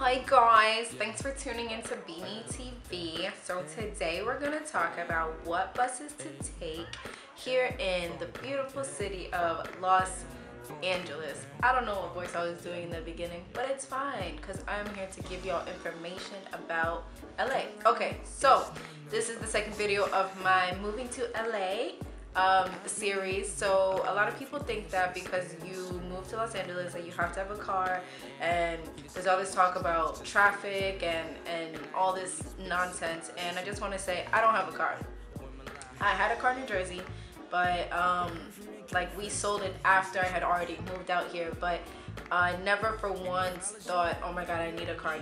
Hi guys, thanks for tuning into Beanie TV. So today we're going to talk about what buses to take here in the beautiful city of Los Angeles. I don't know what voice I was doing in the beginning, but it's fine because I'm here to give y'all information about LA. Okay, so this is the second video of my moving to LA series. So a lot of people think that because you move to Los Angeles that you have to have a car, and there's all this talk about traffic and all this nonsense. And I just want to say I don't have a car. I had a car in New Jersey, but like we sold it after I had already moved out here. But I never for once thought, oh my god, I need a car,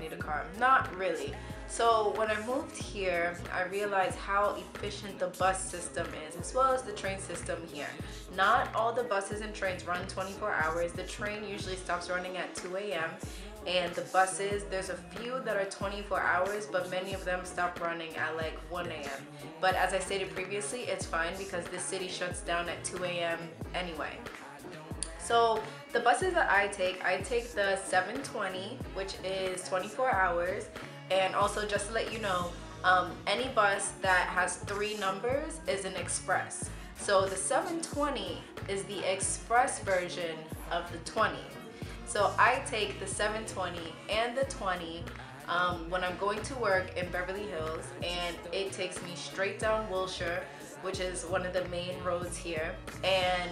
Not really. So when I moved here, I realized how efficient the bus system is, as well as the train system here. Not all the buses and trains run 24 hours. The train usually stops running at 2 a.m. and the buses, there's a few that are 24 hours, but many of them stop running at like 1 a.m. But as I stated previously, it's fine because the city shuts down at 2 a.m. anyway. So the buses that I take the 720, which is 24 hours. And also, just to let you know, any bus that has 3 numbers is an express. So the 720 is the express version of the 20. So I take the 720 and the 20 when I'm going to work in Beverly Hills, and it takes me straight down Wilshire, which is one of the main roads here. And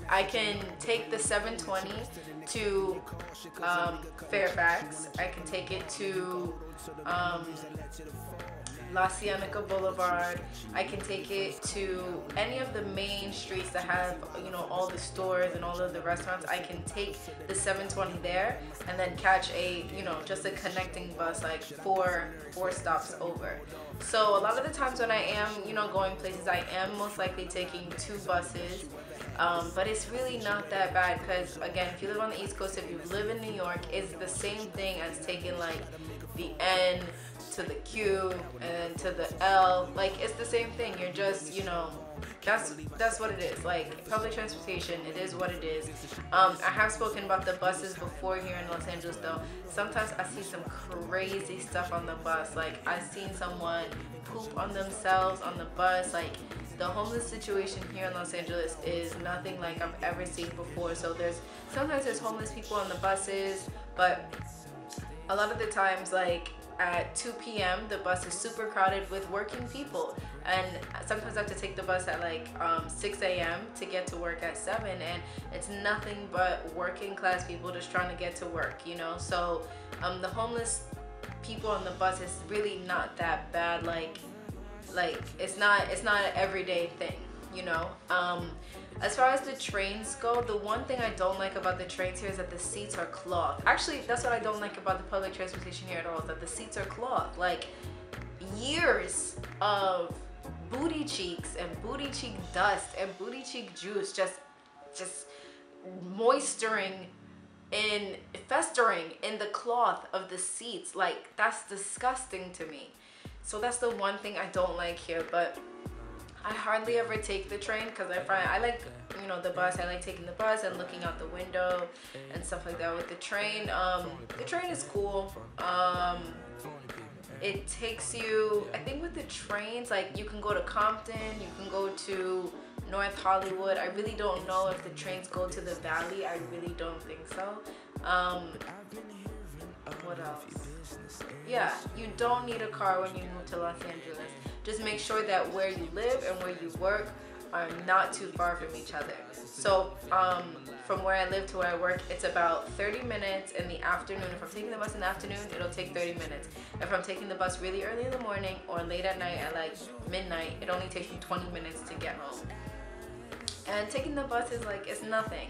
I can take the 720 to Fairfax. I can take it to La Cienega Boulevard. I can take it to any of the main streets that have, you know, all the stores and all of the restaurants. I can take the 720 there and then catch a, you know, just a connecting bus like four stops over. So a lot of the times when I am, you know, going places, I am most likely taking 2 buses. But it's really not that bad because, again, if you live on the East Coast, if you live in New York, it's the same thing as taking like the N to the Q and to the L. Like, it's the same thing. You're just, you know, that's what it is. Like, public transportation, it is what it is. I have spoken about the buses before here in Los Angeles, though. Sometimes I see some crazy stuff on the bus. Like, I've seen someone poop on themselves on the bus. Like, the homeless situation here in Los Angeles is nothing like I've ever seen before. So sometimes there's homeless people on the buses, but a lot of the times, like at 2 p.m. the bus is super crowded with working people, and sometimes I have to take the bus at like 6 a.m. to get to work at 7, and it's nothing but working class people just trying to get to work, you know. So the homeless people on the bus is really not that bad. Like it's not an everyday thing, you know. As far as the trains go, the one thing I don't like about the trains here is that the seats are cloth. Actually, that's what I don't like about the public transportation here at all, is that the seats are cloth. Like, years of booty cheeks and booty cheek dust and booty cheek juice just festering in the cloth of the seats. Like, that's disgusting to me. So that's the one thing I don't like here. But I hardly ever take the train because I like, you know, the bus. I like taking the bus and looking out the window and stuff like that. With the train is cool. It takes you, I think with the trains, like, you can go to Compton, you can go to North Hollywood. I really don't know if the trains go to the Valley. I really don't think so. What else? Yeah, you don't need a car when you move to Los Angeles. Just make sure that where you live and where you work are not too far from each other. So from where I live to where I work, it's about 30 minutes in the afternoon. If I'm taking the bus in the afternoon, it'll take 30 minutes. If I'm taking the bus really early in the morning or late at night at like midnight, it only takes me 20 minutes to get home. And taking the bus is like, it's nothing.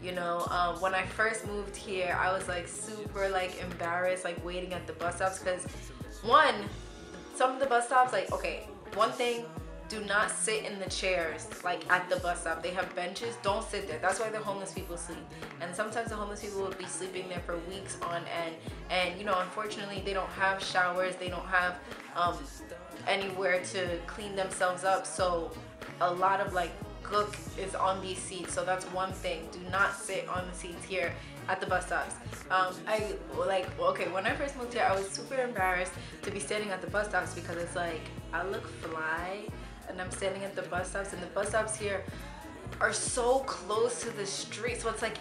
You know, when I first moved here, I was like super like embarrassed, like waiting at the bus stops, because some of the bus stops, like, okay, one thing, do not sit in the chairs like at the bus stop. They have benches, don't sit there. That's why the homeless people sleep. And sometimes the homeless people will be sleeping there for weeks on end, and you know, unfortunately they don't have showers, they don't have anywhere to clean themselves up. So a lot of like cook is on these seats, so that's one thing. Do not sit on the seats here at the bus stops. When I first moved here, I was super embarrassed to be standing at the bus stops because it's like I look fly and I'm standing at the bus stops, and the bus stops here are so close to the street, so it's like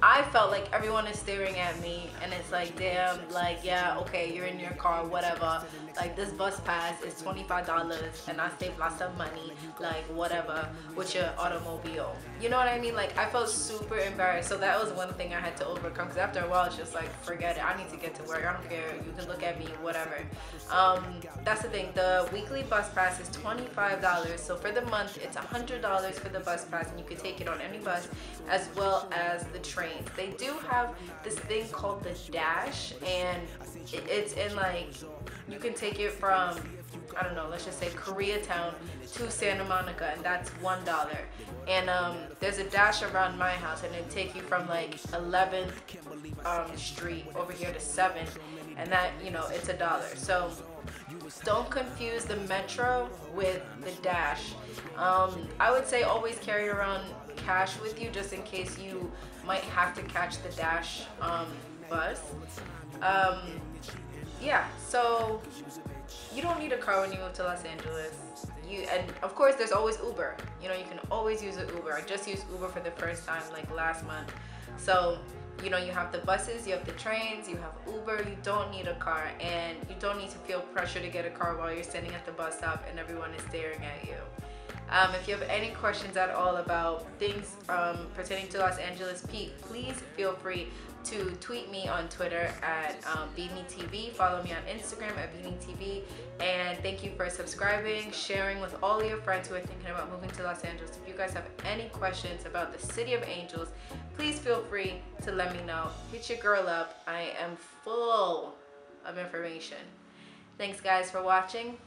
I felt like everyone is staring at me, and it's like, damn, like, yeah, okay, you're in your car, whatever, like, this bus pass is $25 and I saved lots of money, like, whatever, with your automobile, you know what I mean? Like, I felt super embarrassed. So that was one thing I had to overcome, because after a while it's just like, forget it, I need to get to work, I don't care, you can look at me, whatever. That's the thing, the weekly bus pass is $25, so for the month it's $100 for the bus pass, and you can take it on any bus as well as the train. They do have this thing called the Dash, and it's in, like, you can take it from, I don't know, let's just say Koreatown to Santa Monica, and that's $1. And there's a Dash around my house, and it take you from like 11th Street over here to 7th, and that, you know, it's $1. So don't confuse the Metro with the Dash. I would say always carry around cash with you, just in case you might have to catch the Dash bus. Yeah, so you don't need a car when you move to Los Angeles. And of course there's always Uber. You know, you can always use an Uber. I just used Uber for the first time like last month. So, you know, you have the buses, you have the trains, you have Uber. You don't need a car, and you don't need to feel pressure to get a car while you're standing at the bus stop and everyone is staring at you. If you have any questions at all about things pertaining to Los Angeles, please feel free to tweet me on Twitter at BeanieTV. Follow me on Instagram at BeanieTV. And thank you for subscribing, sharing with all your friends who are thinking about moving to Los Angeles. If you guys have any questions about the City of Angels, please feel free to let me know. Hit your girl up. I am full of information. Thanks guys for watching.